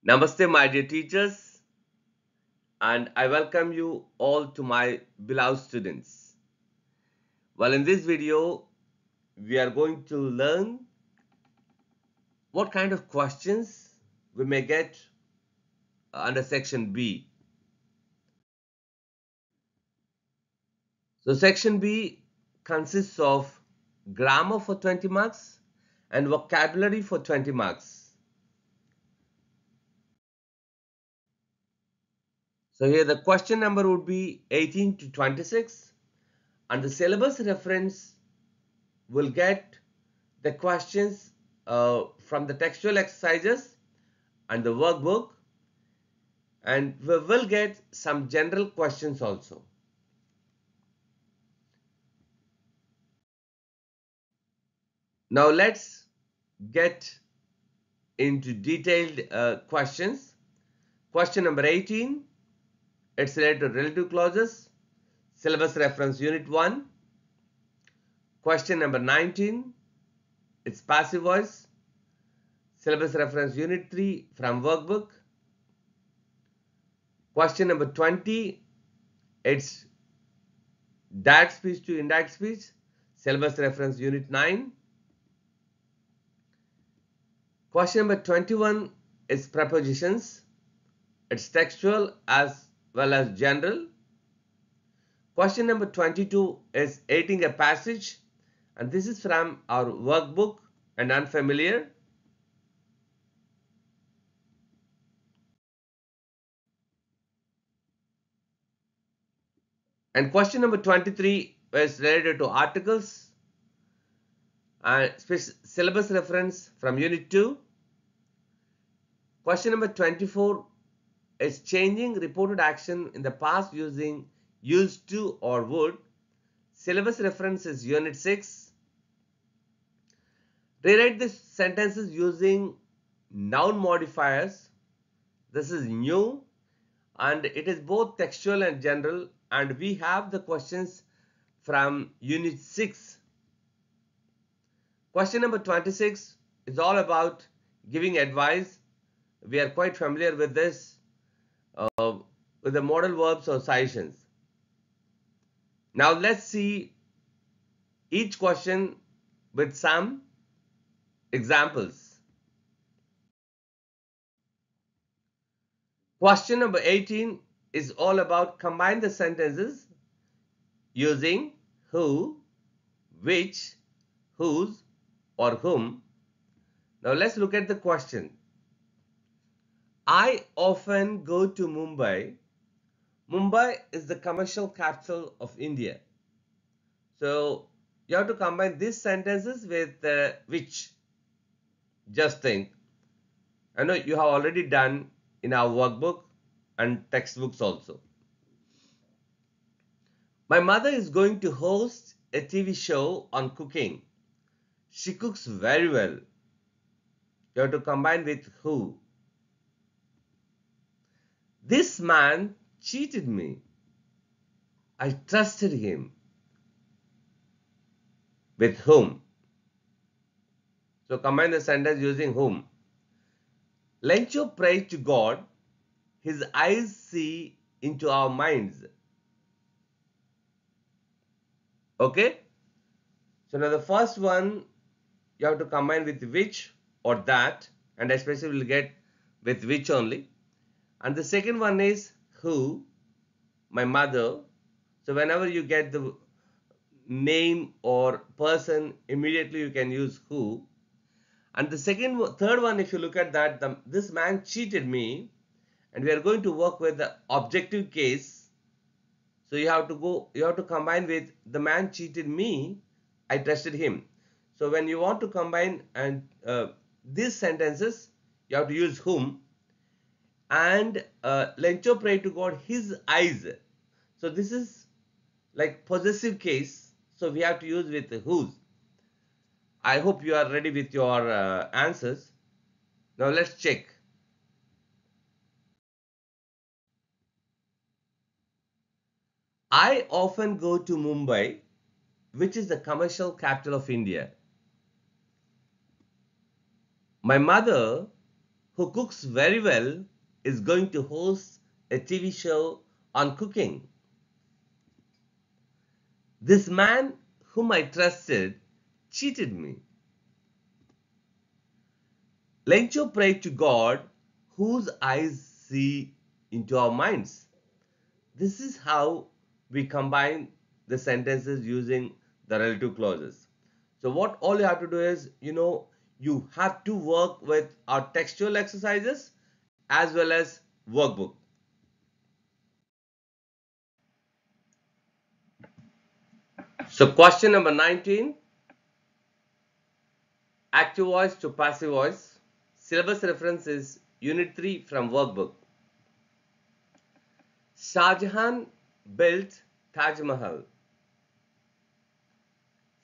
Namaste, my dear teachers, and I welcome you all to my beloved students. Well, in this video, we are going to learn what kind of questions we may get under section B. So, section B consists of grammar for 20 marks and vocabulary for 20 marks. So, here the question number would be 18 to 26, and the syllabus reference will get the questions from the textual exercises and the workbook, and we will get some general questions also. Now let's get into detailed questions. Question number 18, it's related to relative clauses, syllabus reference unit 1. Question number 19, it's passive voice, syllabus reference unit 3 from workbook. Question number 20, it's direct speech to indirect speech, syllabus reference unit 9. Question number 21 is prepositions. It's textual as well as general. Question number 22 is editing a passage, and this is from our workbook and unfamiliar. And question number 23 is related to articles and syllabus reference from unit 2. Question number 24 is changing reported action in the past using used to or would. Syllabus reference is unit 6. Rewrite the sentences using noun modifiers. This is new and it is both textual and general, and we have the questions from unit 6. Question number 26 is all about giving advice. We are quite familiar with this with the modal verbs or suggestions. Now let's see each question with some examples. Question number 18 is all about combine the sentences using who, which, whose, or whom. Now let's look at the question. I often go to Mumbai. Mumbai is the commercial capital of India. So you have to combine these sentences with which. Just think. I know you have already done in our workbook and textbooks also. My mother is going to host a TV show on cooking. She cooks very well. You have to combine with who. This man cheated me. I trusted him. With whom? So combine the sentence using whom. Lencho prayed to God. His eyes see into our minds. Okay? So now the first one you have to combine with which or that, and especially we'll get with which only. And the second one is who, my mother. So whenever you get the name or person, immediately you can use who. And the third one, if you look at that, this man cheated me, and we are going to work with the objective case. So you have to combine with the man cheated me, I trusted him. So when you want to combine and these sentences, you have to use whom. And Lencho prayed to God, his eyes. So this is like possessive case. So we have to use with whose. I hope you are ready with your answers. Now let's check. I often go to Mumbai, which is the commercial capital of India. My mother, who cooks very well is going to host a TV show on cooking. This man whom I trusted cheated me. Lencho prayed to God whose eyes see into our minds. This is how we combine the sentences using the relative clauses. So what all you have to do is, you have to work with our textual exercises as well as workbook. So question number 19, active voice to passive voice. Syllabus reference is Unit 3 from workbook. Shah Jahan built Taj Mahal.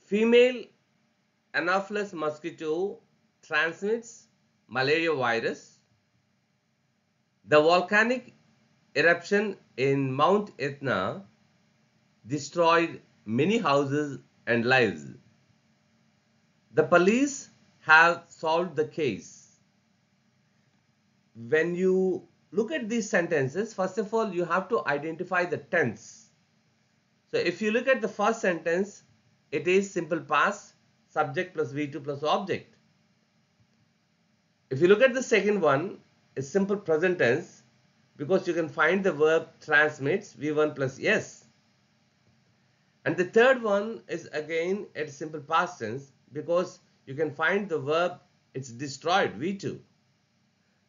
Female Anopheles mosquito transmits malaria virus. The volcanic eruption in Mount Etna destroyed many houses and lives. The police have solved the case. When you look at these sentences, first of all, you have to identify the tense. So if you look at the first sentence, it is simple past, subject plus V2 plus object. If you look at the second one, it's simple present tense because you can find the verb transmits V1 plus S. And the third one is again a simple past tense because you can find the verb it's destroyed V2.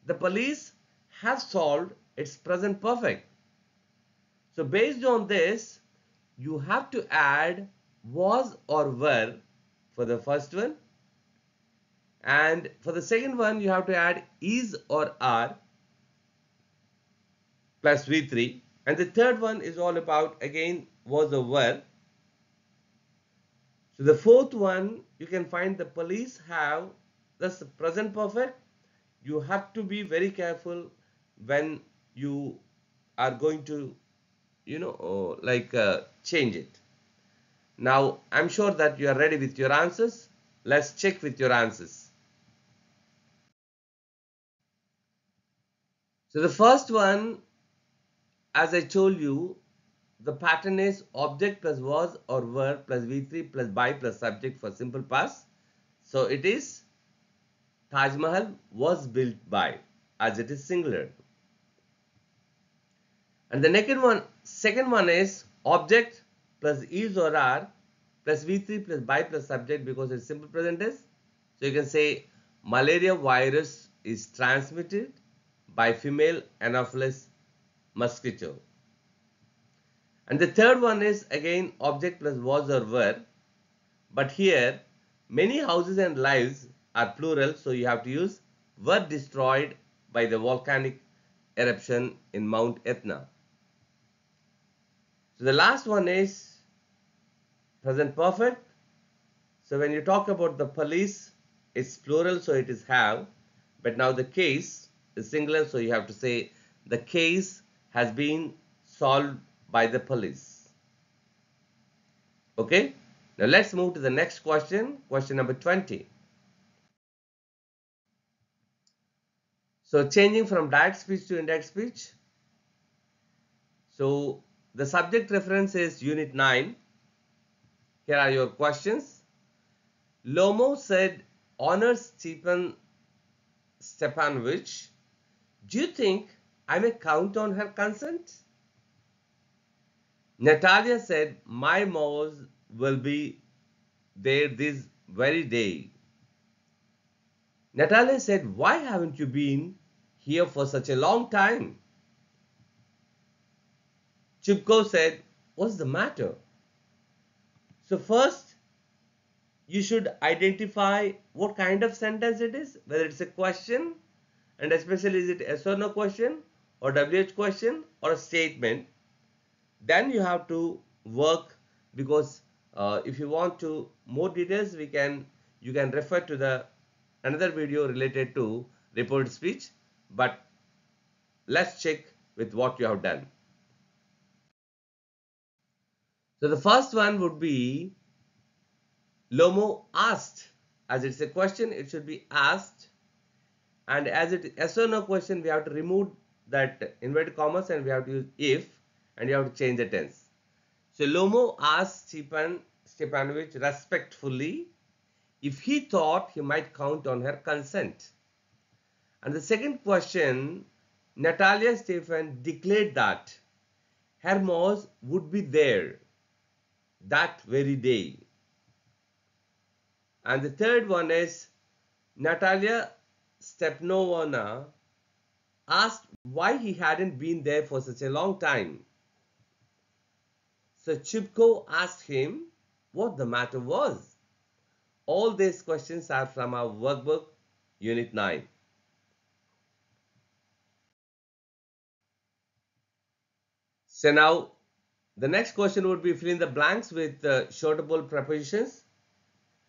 The police have solved its present perfect. So based on this, you have to add was or were for the first one, and for the second one you have to add is or are plus V3, and the third one is all about again was or were. So the fourth one, you can find the police have, that's the present perfect. You have to be very careful when you are going to change it. Now I'm sure that you are ready with your answers. Let's check with your answers. So the first one, as I told you, the pattern is object plus was or were plus V3 plus by plus subject for simple past. So it is Taj Mahal was built by, as it is singular. And the second one is object plus is or are plus V3 plus by plus subject because it's simple present tense. So you can say malaria virus is transmitted by female Anopheles mosquito. And the third one is again object plus was or were, but here many houses and lives are plural, so you have to use were destroyed by the volcanic eruption in Mount Etna. So the last one is present perfect. So when you talk about the police, it's plural, so it is have, but now the case is singular, so you have to say the case has been solved by the police. Okay, now let's move to the next question, question number 20. So changing from direct speech to indirect speech. So the subject reference is Unit 9. Here are your questions. Lomo said, Honors Stepanovich, do you think I may count on her consent? Natalia said, my mouse will be there this very day. Natalia said, why haven't you been here for such a long time? Chupko said, what's the matter? So first, you should identify what kind of sentence it is, whether it's a question, and especially is it yes or no question, or WH question, or a statement. Then you have to work, because if you want to more details, you can refer to the another video related to reported speech. But let's check with what you have done. So the first one would be Lomo asked. As it's a question, it should be asked. And as it is yes or no question, we have to remove that inverted commas and we have to use if, and you have to change the tense. So Lomo asked Stepanovich respectfully if he thought he might count on her consent. And the second question, Natalia Stefan declared that Hermos would be there that very day. And the third one is Natalia Stepanovna asked why he hadn't been there for such a long time. So Chupko asked him what the matter was. All these questions are from our workbook, Unit 9. So now the next question would be fill in the blanks with shortable prepositions.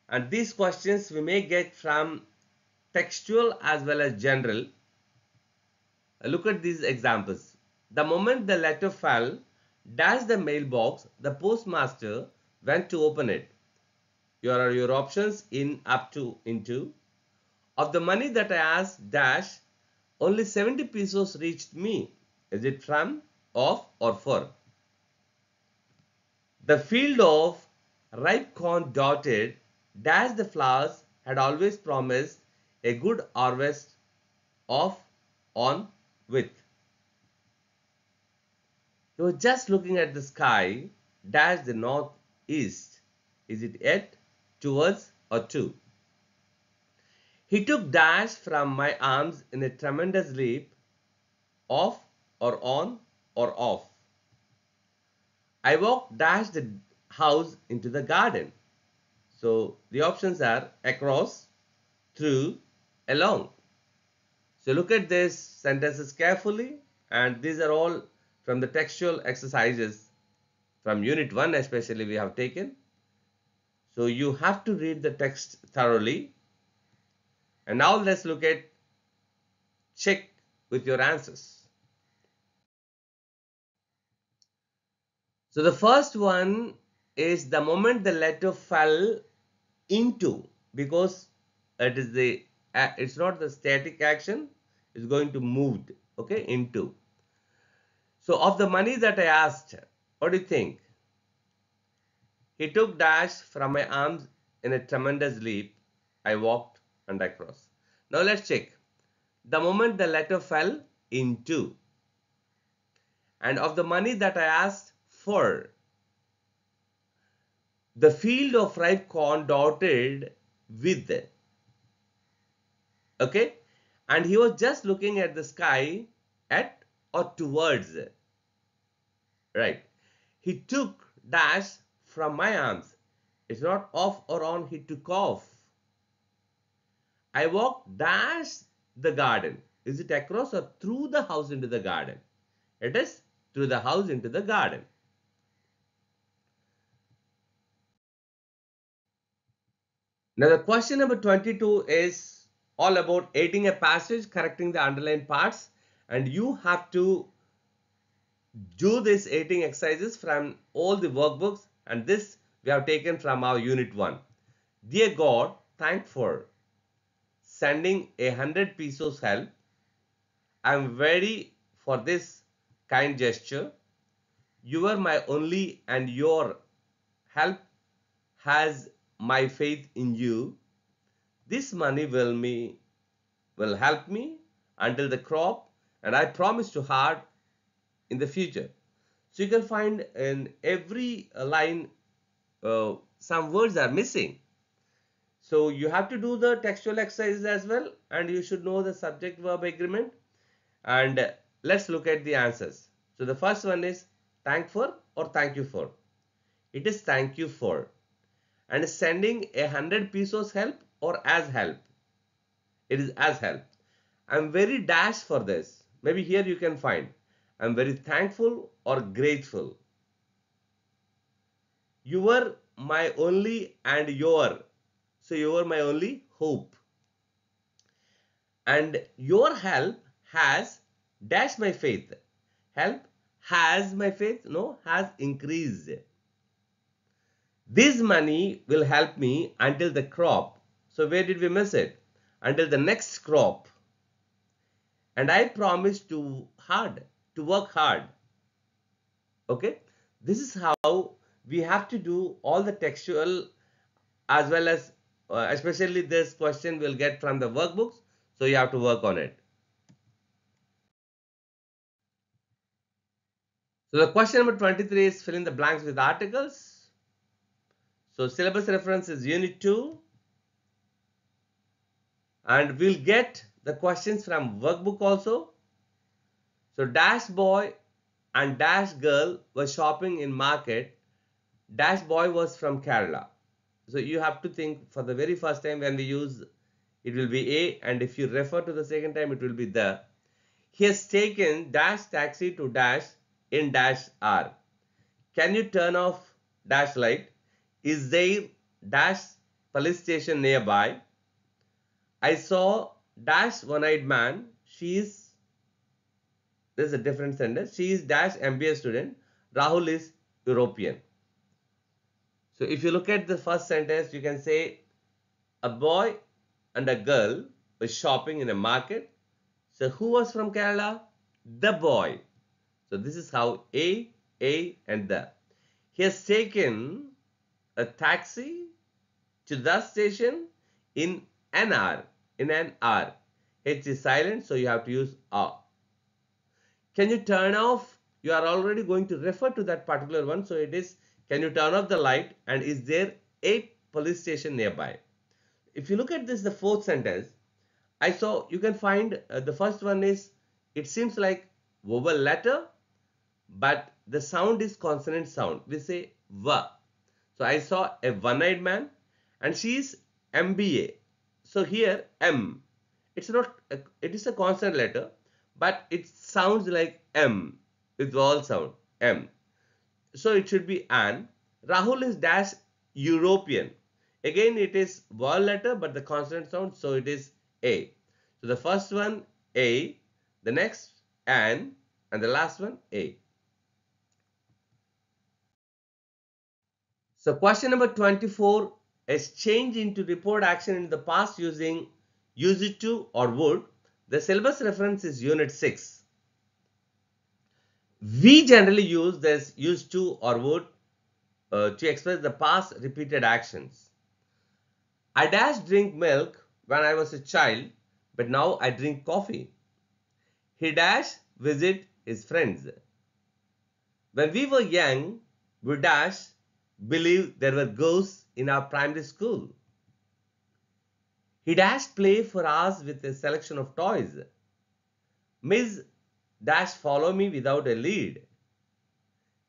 And these questions we may get from textual as well as general. Look at these examples. The moment the letter fell, dash the mailbox, the postmaster went to open it. Here are your options: in, up to, into. Of the money that I asked, dash, only 70 pesos reached me. Is it from, of, or for? The field of ripe corn dotted, dash the flowers had always promised a good harvest of, on, with. He was just looking at the sky, dash the northeast. Is it at, towards, or to? He took dash from my arms in a tremendous leap, off, or on, or off. I walked dash the house into the garden. So the options are across, through, along. So look at these sentences carefully, and these are all from the textual exercises from Unit 1 especially we have taken. So you have to read the text thoroughly. And now let's look at check with your answers. So the first one is the moment the letter fell into, because it's not the static action, it's going to move, okay, into. So of the money that I asked, what do you think? He took dash from my arms in a tremendous leap. I walked and I crossed. Now let's check. The moment the letter fell into, and of the money that I asked for, the field of ripe corn dotted with, okay, and he was just looking at the sky, at or towards, right? He took dash from my arms. It's not off or on, he took off. I walked dash the garden. Is it across or through the house into the garden? It is through the house into the garden. Now the question number 22 is all about editing a passage, correcting the underlined parts, and you have to do this editing exercises from all the workbooks, and this we have taken from our Unit 1. Dear God, thank for sending 100 pesos help. I am ready for this kind gesture. You are my only, and your help has my faith in you. This money will help me until the crop, and I promise to hard in the future. So you can find in every line some words are missing. So you have to do the textual exercises as well, and you should know the subject verb agreement. And let's look at the answers. So the first one is thank for or thank you for. It is thank you for. And sending 100 pesos help or as help. It is as help. I'm very dash for this. Maybe here you can find I'm very thankful or grateful. You were my only and your. So you were my only hope. And your help has dash my faith. Help has my faith, no, has increased. This money will help me until the crop. So where did we miss it? Until the next crop. and I promise to work hard. Okay, this is how we have to do all the textual, as well as especially this question will get from the workbooks, so you have to work on it. So the question number 23 is fill in the blanks with articles. So syllabus reference is unit 2, and we'll get the questions from workbook also. So dash boy and dash girl were shopping in market. Dash boy was from Kerala. So you have to think for the very first time when we use, it will be A, and if you refer to the second time, it will be the. He has taken dash taxi to dash in dash R. Can you turn off dash light? Is there dash police station nearby? I saw dash one-eyed man. She is, this is a different sentence. She is dash MBA student. Rahul is European. So if you look at the first sentence, you can say a boy and a girl were shopping in a market. So who was from Kerala? The boy. So this is how A, and the. He has taken a taxi to the station in an hour. In an hour. H is silent, so you have to use A. Can you turn off? You are already going to refer to that particular one. So it is, can you turn off the light, and is there a police station nearby? If you look at this, the fourth sentence, I saw, you can find the first one is, it seems like vowel letter, but the sound is consonant sound. We say va. So I saw a one-eyed man, and she is MBA. So here M, it's not, it is a consonant letter, but it sounds like M with vowel sound M. So it should be an. Rahul is dash European. Again, it is vowel letter, but the consonant sound, so it is A. So the first one A, the next an, and the last one A. So question number 24 is change into report action in the past using used to or would. The syllabus reference is unit 6. We generally use this used to or would to express the past repeated actions. I dash drink milk when I was a child, but now I drink coffee. He dash visit his friends. When we were young, we dash believe there were ghosts in our primary school. He dash play for hours with a selection of toys. Miss dash follow me without a lead.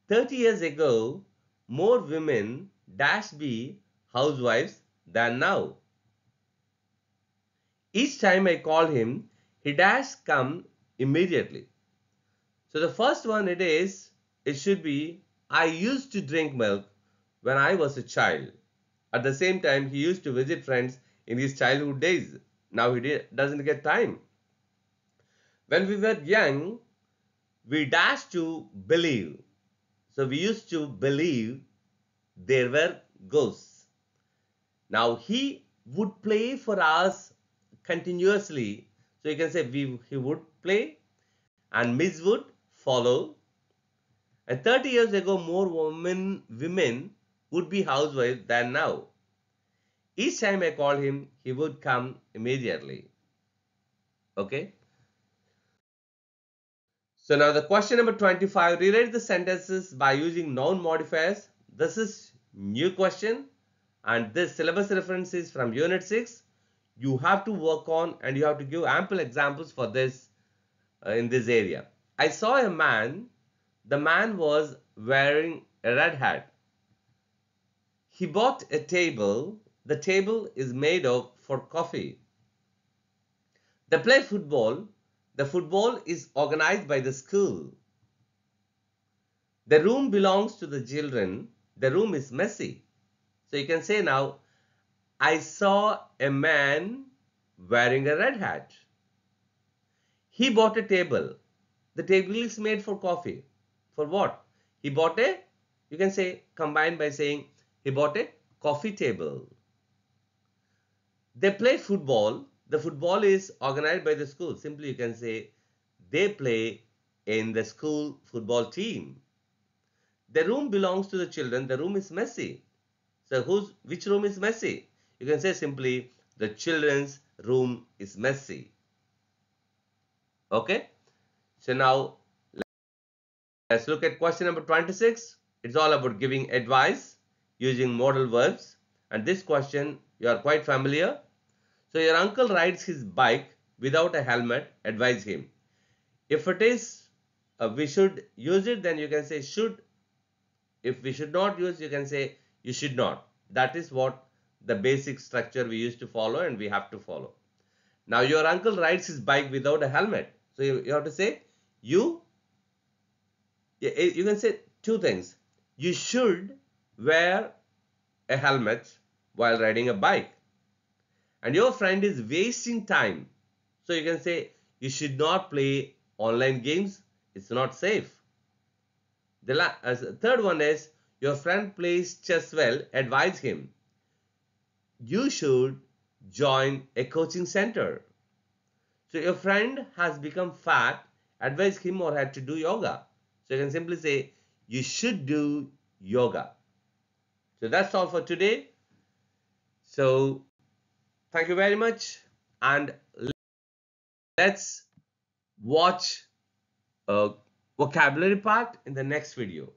30 years ago, more women dash be housewives than now. Each time I call him, he dash come immediately. So the first one it should be, I used to drink milk when I was a child. At the same time, he used to visit friends in his childhood days. Now he doesn't get time. When we were young, we dashed to believe. So we used to believe there were ghosts. Now he would play for us continuously. So you can say he would play, and Miss would follow. And 30 years ago, more women would be housewives than now. Each time I called him, he would come immediately. Okay. So now the question number 25, rewrite the sentences by using noun modifiers. This is new question, and this syllabus reference is from unit 6. You have to work on, and you have to give ample examples for this in this area. I saw a man. The man was wearing a red hat. He bought a table. The table is made of for coffee. They play football. The football is organized by the school. The room belongs to the children. The room is messy. So you can say now, I saw a man wearing a red hat. He bought a table. The table is made for coffee. For what? He bought a, you can say, combine by saying, he bought a coffee table. They play football. the football is organized by the school. Simply you can say they play in the school football team. The room belongs to the children. The room is messy. So which room is messy? You can say simply the children's room is messy. Okay. So now let's look at question number 26. It's all about giving advice using modal verbs. And this question you are quite familiar. So your uncle rides his bike without a helmet. Advise him. If it is we should use it, then you can say should. If we should not use, you can say you should not. That is what the basic structure we used to follow and we have to follow. Now your uncle rides his bike without a helmet. So you have to say you can say two things. You should wear a helmet while riding a bike. And your friend is wasting time. So you can say you should not play online games. It's not safe. The third one is your friend plays chess well. Advise him. You should join a coaching center. So your friend has become fat. Advise him or her to do yoga. So you can simply say you should do yoga. So that's all for today. So thank you very much, and let's watch a vocabulary part in the next video.